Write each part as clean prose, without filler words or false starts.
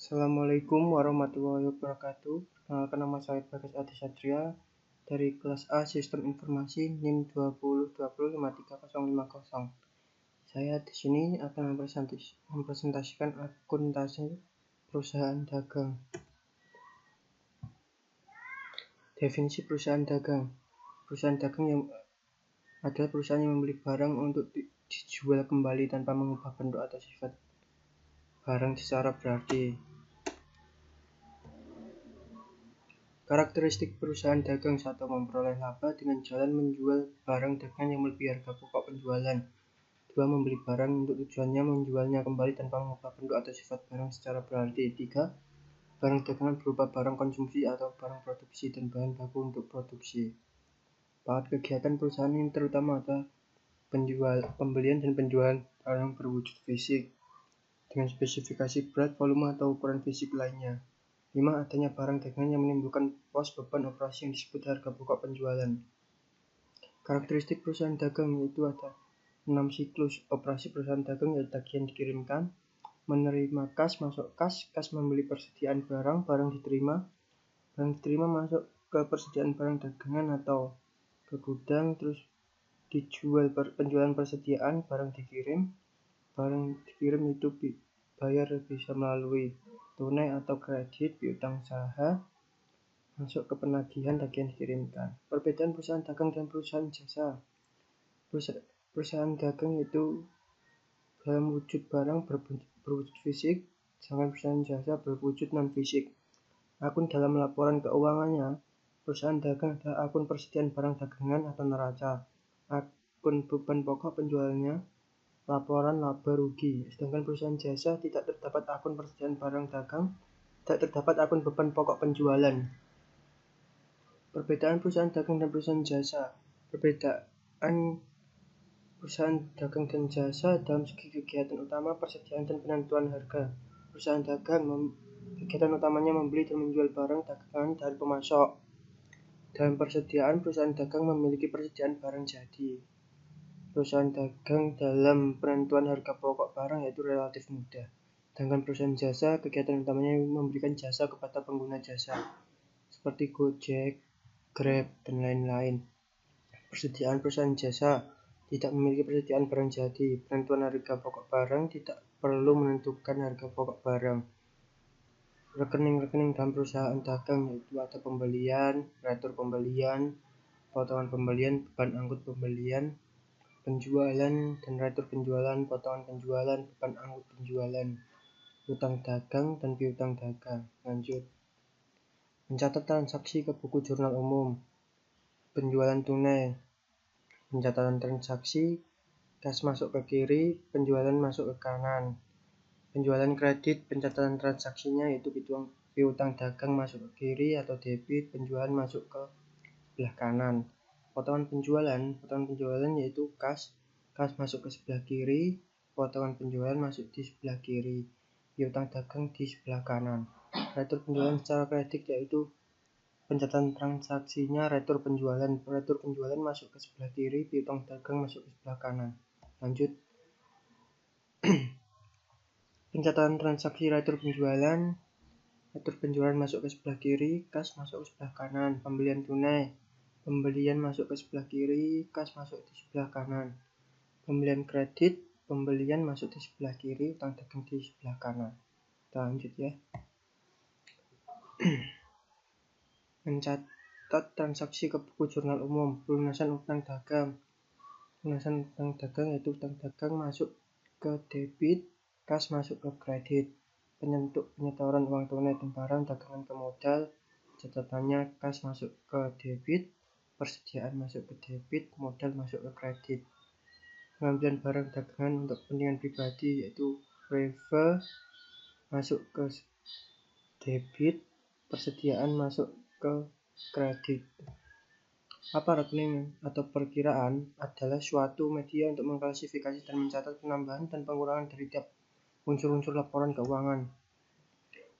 Assalamualaikum warahmatullahi wabarakatuh. Perkenalkan, nama saya Bagas Adi Satria dari kelas A Sistem Informasi NIM 20205350. Saya di sini akan mempresentasikan akuntansi perusahaan dagang. Definisi perusahaan dagang. Perusahaan dagang yang adalah perusahaan yang membeli barang untuk dijual kembali tanpa mengubah bentuk atau sifat barang secara berarti. Karakteristik perusahaan dagang: 1. Memperoleh laba dengan jalan menjual barang dagangan yang melebihi harga pokok penjualan. 2. Membeli barang untuk tujuannya menjualnya kembali tanpa mengubah bentuk atau sifat barang secara berarti. 3. Barang dagangan berupa barang konsumsi atau barang produksi dan bahan baku untuk produksi. 4. Kegiatan perusahaan ini terutama adalah pembelian dan penjualan barang berwujud fisik dengan spesifikasi berat, volume, atau ukuran fisik lainnya. 5. Adanya barang dagangan yang menimbulkan pos beban operasi yang disebut harga pokok penjualan. Karakteristik perusahaan dagang yaitu ada 6 siklus operasi perusahaan dagang, yaitu tagihan dikirimkan, menerima kas, masuk kas, kas membeli persediaan barang, barang diterima masuk ke persediaan barang dagangan atau ke gudang, terus dijual, penjualan persediaan, barang dikirim itu bayar bisa melalui tunai atau kredit, piutang usaha, masuk ke penagihan, tagihan dikirimkan. Perbedaan perusahaan dagang dan perusahaan jasa. Perusahaan dagang itu dalam wujud barang berwujud fisik, sedangkan perusahaan jasa berwujud non fisik. Akun dalam laporan keuangannya, perusahaan dagang adalah akun persediaan barang dagangan atau neraca, akun beban pokok penjualannya, laporan laba rugi. Sedangkan perusahaan jasa tidak terdapat akun persediaan barang dagang, tidak terdapat akun beban pokok penjualan. Perbedaan perusahaan dagang dan perusahaan jasa. Perbedaan perusahaan dagang dan jasa dalam segi kegiatan utama, persediaan dan penentuan harga. Perusahaan dagang kegiatan utamanya membeli dan menjual barang dagangan dari pemasok. Dalam persediaan, perusahaan dagang memiliki persediaan barang jadi. Perusahaan dagang dalam penentuan harga pokok barang yaitu relatif mudah. Sedangkan perusahaan jasa, kegiatan utamanya memberikan jasa kepada pengguna jasa seperti Gojek, Grab, dan lain-lain. Persediaan perusahaan jasa tidak memiliki persediaan barang jadi. Penentuan harga pokok barang tidak perlu menentukan harga pokok barang. Rekening-rekening dalam perusahaan dagang yaitu ada pembelian, retur pembelian, potongan pembelian, beban angkut pembelian, penjualan dan retur penjualan, potongan penjualan, beban angkut penjualan, utang dagang dan piutang dagang. Lanjut. Mencatat transaksi ke buku jurnal umum. Penjualan tunai. Pencatatan transaksi, kas masuk ke kiri, penjualan masuk ke kanan. Penjualan kredit, pencatatan transaksinya yaitu piutang dagang masuk ke kiri atau debit, penjualan masuk ke sebelah kanan. Potongan penjualan yaitu kas masuk ke sebelah kiri, potongan penjualan masuk di sebelah kiri, piutang dagang di sebelah kanan. Retur penjualan secara kredit yaitu pencatatan transaksinya retur penjualan masuk ke sebelah kiri, piutang dagang masuk ke sebelah kanan. Lanjut. Pencatatan transaksi retur penjualan masuk ke sebelah kiri, kas masuk ke sebelah kanan. Pembelian tunai, pembelian masuk ke sebelah kiri, kas masuk di sebelah kanan. Pembelian kredit, pembelian masuk di sebelah kiri, utang dagang di sebelah kanan. Kita lanjut ya. Mencatat transaksi ke buku jurnal umum. Pelunasan utang dagang. Pelunasan utang dagang yaitu utang dagang masuk ke debit, kas masuk ke kredit. Penyetoran uang tunai dan barang dagangan ke modal. Catatannya kas masuk ke debit, persediaan masuk ke debit, modal masuk ke kredit. Pengambilan barang dagangan untuk kepentingan pribadi yaitu refer masuk ke debit, persediaan masuk ke kredit. Apa rekening atau perkiraan adalah suatu media untuk mengklasifikasi dan mencatat penambahan dan pengurangan dari tiap unsur-unsur laporan keuangan.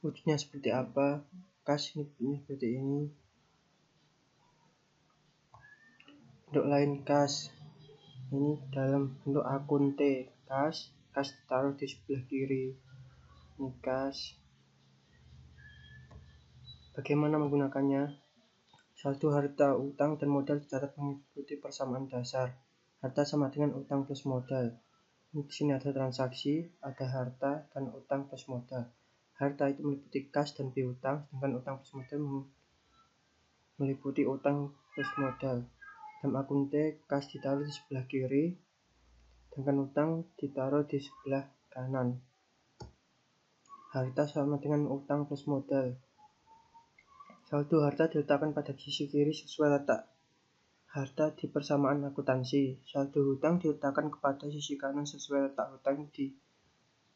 Wujudnya seperti apa? Kas ini seperti ini. Bentuk lain kas ini dalam bentuk akun T. Kas ditaruh di sebelah kiri. Ini kas. Bagaimana menggunakannya? Saldo harta, utang, dan modal dicatat mengikuti persamaan dasar. Harta sama dengan utang plus modal. Di sini ada transaksi, ada harta, dan utang plus modal. Harta itu meliputi kas dan piutang, sedangkan utang plus modal meliputi utang plus modal. Dalam akun T, kas ditaruh di sebelah kiri, sedangkan utang ditaruh di sebelah kanan. Harta sama dengan utang plus modal. Saldo harta diletakkan pada sisi kiri sesuai letak harta di persamaan akuntansi. Saldo hutang diletakkan kepada sisi kanan sesuai letak hutang di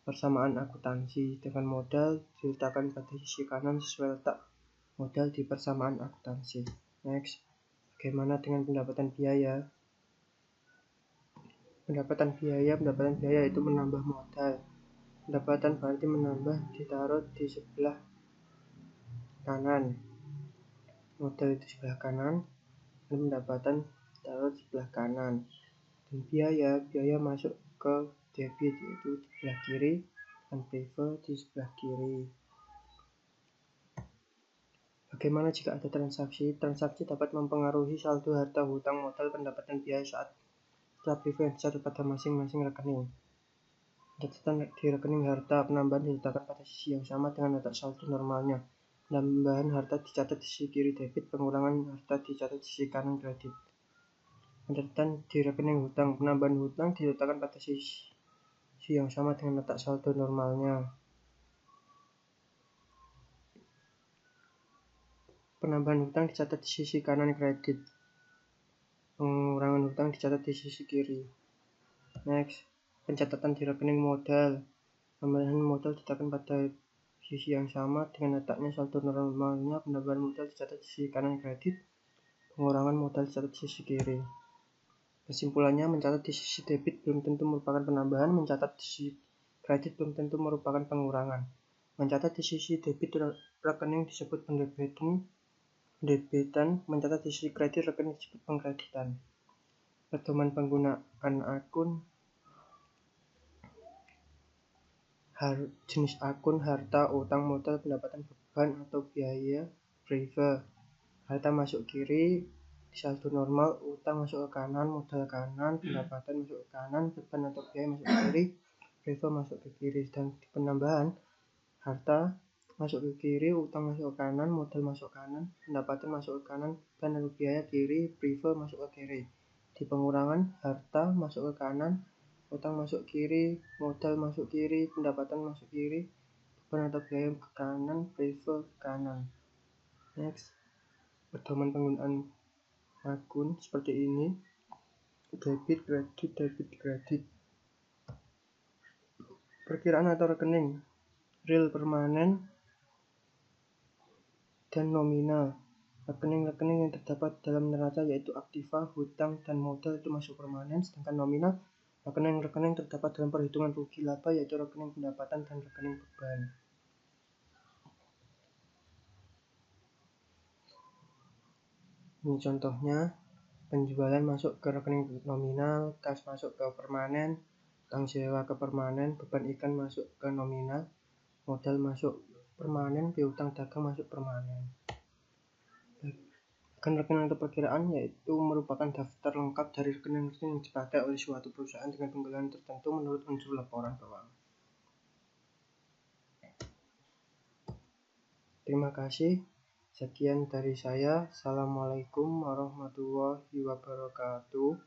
persamaan akuntansi. Dengan modal diletakkan pada sisi kanan sesuai letak modal di persamaan akuntansi. Next, bagaimana dengan pendapatan biaya? Pendapatan biaya itu menambah modal. Pendapatan berarti menambah ditaruh di sebelah kanan. Modal itu sebelah kanan, dan pendapatan ditaruh di sebelah kanan. Dan biaya masuk ke debit yaitu di sebelah kiri, dan prefer di sebelah kiri. Bagaimana jika ada transaksi? Transaksi dapat mempengaruhi saldo harta, hutang, modal, pendapatan biaya saat prefer dicatat pada masing-masing rekening. Catatan di rekening harta, penambahan diletakkan pada sisi yang sama dengan letak saldo normalnya. Penambahan harta dicatat di sisi kiri debit, pengurangan harta dicatat di sisi kanan kredit. Catatan di rekening hutang, penambahan hutang diletakkan pada sisi yang sama dengan letak saldo normalnya. Penambahan hutang dicatat di sisi kanan kredit. Pengurangan hutang dicatat di sisi kiri. Next, pencatatan di rekening modal. Penambahan modal diletakkan pada sisi yang sama dengan letaknya saldo normalnya. Penambahan modal dicatat di sisi kanan kredit. Pengurangan modal dicatat di sisi kiri. Kesimpulannya, mencatat di sisi debit belum tentu merupakan penambahan, mencatat di sisi kredit belum tentu merupakan pengurangan. Mencatat di sisi debit rekening disebut pendebitan, mencatat di sisi kredit rekening disebut pengkreditan. Pedoman penggunaan akun. Jenis akun: harta, utang, modal, pendapatan, beban atau biaya, prefer. Harta masuk kiri di saldo normal, utang masuk ke kanan, modal kanan, pendapatan masuk ke kanan, beban atau biaya masuk ke kiri, prefer masuk ke kiri. Dan di penambahan, harta masuk ke kiri, utang masuk ke kanan, modal masuk ke kanan, pendapatan masuk ke kanan, beban atau biaya kiri, prefer masuk ke kiri. Di pengurangan, harta masuk ke kanan, utang masuk kiri, modal masuk kiri, pendapatan masuk kiri, beban atau biaya ke kanan, prefer ke kanan. Next, pedoman penggunaan akun seperti ini: debit, kredit. Perkiraan atau rekening: real, permanen, dan nominal. Rekening-rekening yang terdapat dalam neraca yaitu aktiva, hutang, dan modal itu masuk permanen, sedangkan nominal rekening-rekening terdapat dalam perhitungan rugi laba yaitu rekening pendapatan dan rekening beban. Ini contohnya: penjualan masuk ke rekening nominal, kas masuk ke permanen, utang sewa ke permanen, beban ikan masuk ke nominal, modal masuk permanen, piutang dagang masuk permanen. Rekening atau perkiraan yaitu merupakan daftar lengkap dari rekening-rekening yang dipakai oleh suatu perusahaan dengan penggunaan tertentu menurut unsur laporan keuangan. Terima kasih. Sekian dari saya. Assalamualaikum warahmatullahi wabarakatuh.